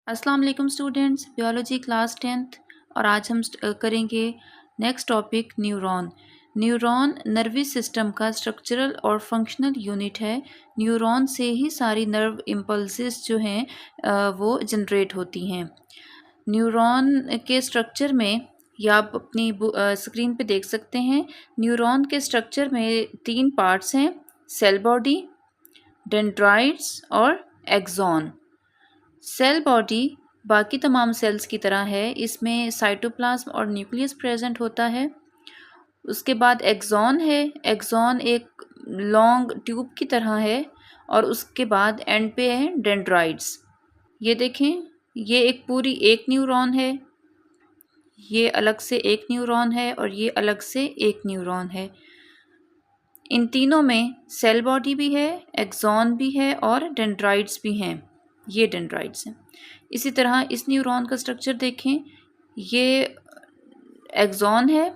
अस्सलाम वालेकुम students, biology class 10th और आज हम करेंगे next topic neuron. Neuron nervous system का स्ट्रक्चरल और फंक्शनल यूनिट है। न्यूरॉन से ही सारी नर्व इम्पल्सेस जो हैं वो जनरेट होती हैं। न्यूरॉन के स्ट्रक्चर में या आप अपनी स्क्रीन पे देख सकते हैं, न्यूरॉन के स्ट्रक्चर में 3 पार्ट्स हैं: सेल बॉडी, डेंड्राइट्स और एक्सॉन। सेल बॉडी बाकी तमाम सेल्स की तरह है, इसमें साइटोप्लाज्म और न्यूक्लियस प्रेजेंट होता है। उसके बाद एक्सॉन है। एक्सॉन एक लॉन्ग ट्यूब की तरह है और उसके बाद एंड पे है डेंड्राइट्स। ये देखें, ये एक पूरी एक न्यूरॉन है, ये अलग से एक न्यूरॉन है और ये अलग से एक न्यूरॉन है। इन तीनों में सेल बॉडी भी है, एक्सॉन भी है और डेंड्राइट्स भी हैं। ये डेंड्राइट्स हैं। इसी तरह इस न्यूरॉन का स्ट्रक्चर देखें, ये एक्सॉन है,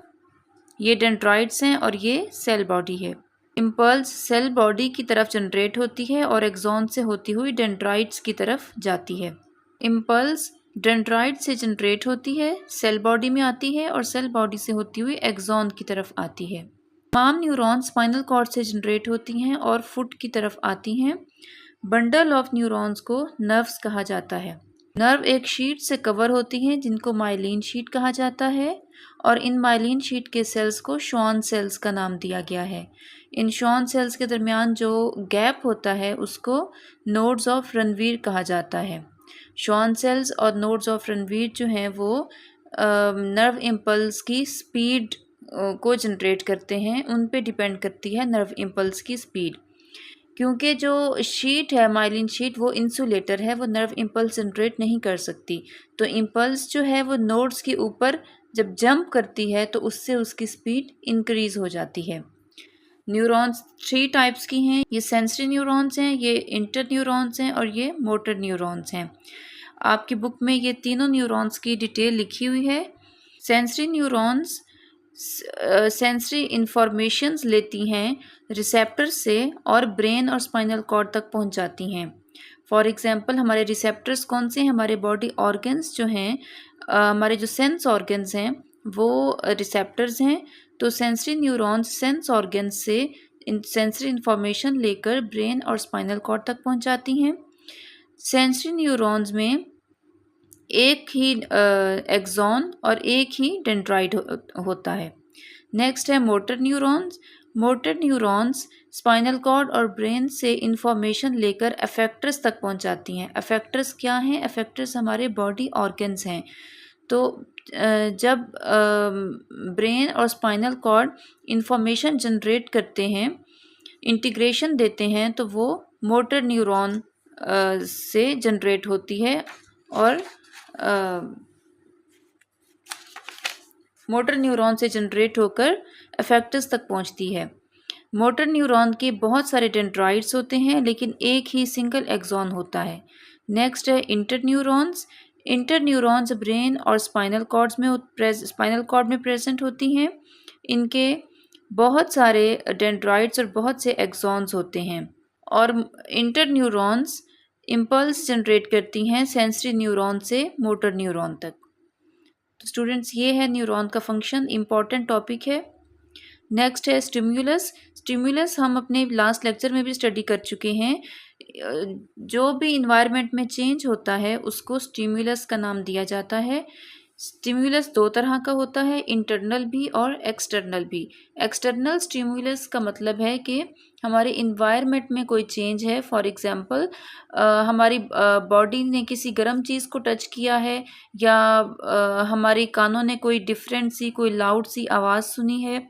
ये डेंड्राइट्स हैं और ये सेल बॉडी है। इम्पल्स सेल बॉडी की तरफ जनरेट होती है और एक्सॉन से होती हुई डेंड्राइट्स की तरफ जाती है। इम्पल्स डेंड्राइट से जनरेट होती है, सेल बॉडी में आती है और सेल बॉडी से होती हुई एक्सॉन की तरफ आती है। तमाम न्यूरॉन स्पाइनल कॉर्ड से जनरेट होती हैं और फुट की तरफ आती हैं। बंडल ऑफ न्यूरॉन्स को नर्व्स कहा जाता है। नर्व एक शीट से कवर होती हैं जिनको माइलिन शीट कहा जाता है और इन माइलिन शीट के सेल्स को शॉन सेल्स का नाम दिया गया है। इन शॉन सेल्स के दरमियान जो गैप होता है उसको नोड्स ऑफ रनवीर कहा जाता है। शॉन सेल्स और नोड्स ऑफ रनवीर जो हैं वो नर्व इम्पल्स की स्पीड को जनरेट करते हैं, उन पे डिपेंड करती है नर्व इम्पल्स की स्पीड। क्योंकि जो शीट है माइलिन शीट वो इंसुलेटर है, वो नर्व इम्पल्स जनरेट नहीं कर सकती, तो इम्पल्स जो है वो नोड्स के ऊपर जब जंप करती है तो उससे उसकी स्पीड इंक्रीज हो जाती है। न्यूरॉन्स 3 टाइप्स की हैं, ये सेंसरी न्यूरॉन्स हैं, ये इंटर न्यूरॉन्स हैं और ये मोटर न्यूरॉन्स हैं। आपकी बुक में ये तीनों न्यूरॉन्स की डिटेल लिखी हुई है। सेंसरी न्यूरॉन्स सेंसरी इंफॉर्मेशंस लेती हैं रिसेप्टर से और ब्रेन और स्पाइनल कॉर्ड तक पहुंच जाती हैं। फॉर एग्जांपल हमारे रिसेप्टर्स कौन से हैं? हमारे बॉडी ऑर्गन्स जो हैं, हमारे जो सेंस ऑर्गन्स हैं वो रिसेप्टर्स हैं। तो सेंसरी न्यूरॉन्स सेंस ऑर्गन्स से सेंसरी इंफॉर्मेशन लेकर ब्रेन और स्पाइनल कॉर्ड तक पहुंच जाती हैं। सेंसरी न्यूरॉन्स में एक ही एक्सॉन और एक ही डेंड्राइट होता है। नेक्स्ट है motor neurons. Motor neurons spinal cord और ब्रेन से इंफॉर्मेशन लेकर अफेक्टर्स तक पहुंचाती हैं। अफेक्टर्स क्या हैं? अफेक्टर्स हमारे बॉडी ऑर्गन्स हैं। तो जब ब्रेन और स्पाइनल कॉर्ड इंफॉर्मेशन जनरेट करते हैं, इंटीग्रेशन देते हैं, तो वो मोटर न्यूरॉन से जनरेट होती है और मोटर न्यूरॉन से जनरेट होकर अफेक्टर्स तक पहुंचती है। मोटर न्यूरॉन के बहुत सारे डेंड्राइट्स होते हैं लेकिन एक ही सिंगल एक्सॉन होता है। नेक्स्ट है inter neurons. Inter neurons brain और स्पाइनल कॉर्ड में प्रेजेंट होती हैं। इनके बहुत सारे डेंड्राइट्स और बहुत से एक्सॉन्स होते हैं और इंटर न्यूरॉन्स इम्पल्स जनरेट करती हैं सेंसरी न्यूरॉन से मोटर न्यूरॉन तक। तो स्टूडेंट्स ये है न्यूरॉन का फंक्शन, इम्पॉर्टेंट टॉपिक है। नेक्स्ट है स्टिम्युलस। स्टिम्युलस हम अपने लास्ट लेक्चर में भी स्टडी कर चुके हैं। जो भी इन्वायरमेंट में चेंज होता है उसको स्टिम्युलस का नाम दिया जाता है। स्टिम्युलस 2 तरह का होता है, इंटरनल भी और एक्सटर्नल भी। एक्सटर्नल स्टिम्युलस का मतलब है कि हमारे इन्वायरमेंट में कोई चेंज है। फॉर एग्जांपल हमारी बॉडी ने किसी गर्म चीज़ को टच किया है या हमारे कानों ने कोई डिफरेंट सी कोई लाउड सी आवाज़ सुनी है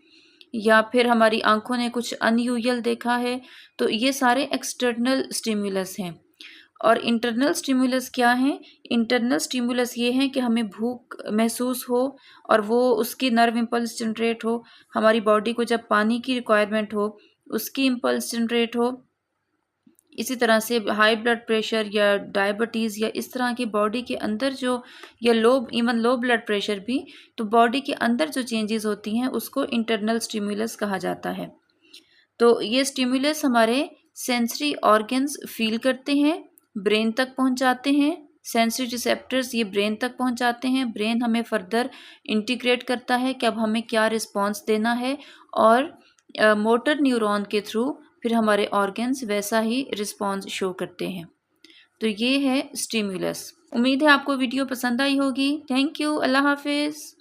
या फिर हमारी आंखों ने कुछ अनयूजुअल देखा है, तो ये सारे एक्सटर्नल स्टिम्युलस हैं। और इंटरनल स्टिम्युलस क्या है? इंटरनल स्टिम्युलस ये है कि हमें भूख महसूस हो और वो उसकी नर्व इम्पल्स जनरेट हो, हमारी बॉडी को जब पानी की रिक्वायरमेंट हो उसकी इम्पल्स जनरेट हो। इसी तरह से हाई ब्लड प्रेशर या डायबिटीज़ या इस तरह की बॉडी के अंदर जो या इवन लो ब्लड प्रेशर भी, तो बॉडी के अंदर जो चेंजेस होती हैं उसको इंटरनल स्टिम्युलस कहा जाता है। तो ये स्टिम्युलस हमारे सेंसरी ऑर्गन्स फील करते हैं, ब्रेन तक पहुंच जाते हैं, सेंसरी रिसेप्टर्स ये ब्रेन तक पहुंचाते हैं। ब्रेन हमें फर्दर इंटीग्रेट करता है कि अब हमें क्या रिस्पॉन्स देना है, और मोटर न्यूरॉन के थ्रू फिर हमारे ऑर्गन्स वैसा ही रिस्पॉन्स शो करते हैं। तो ये है स्टिमुलस। उम्मीद है आपको वीडियो पसंद आई होगी। Thank you. अल्लाह हाफिज़।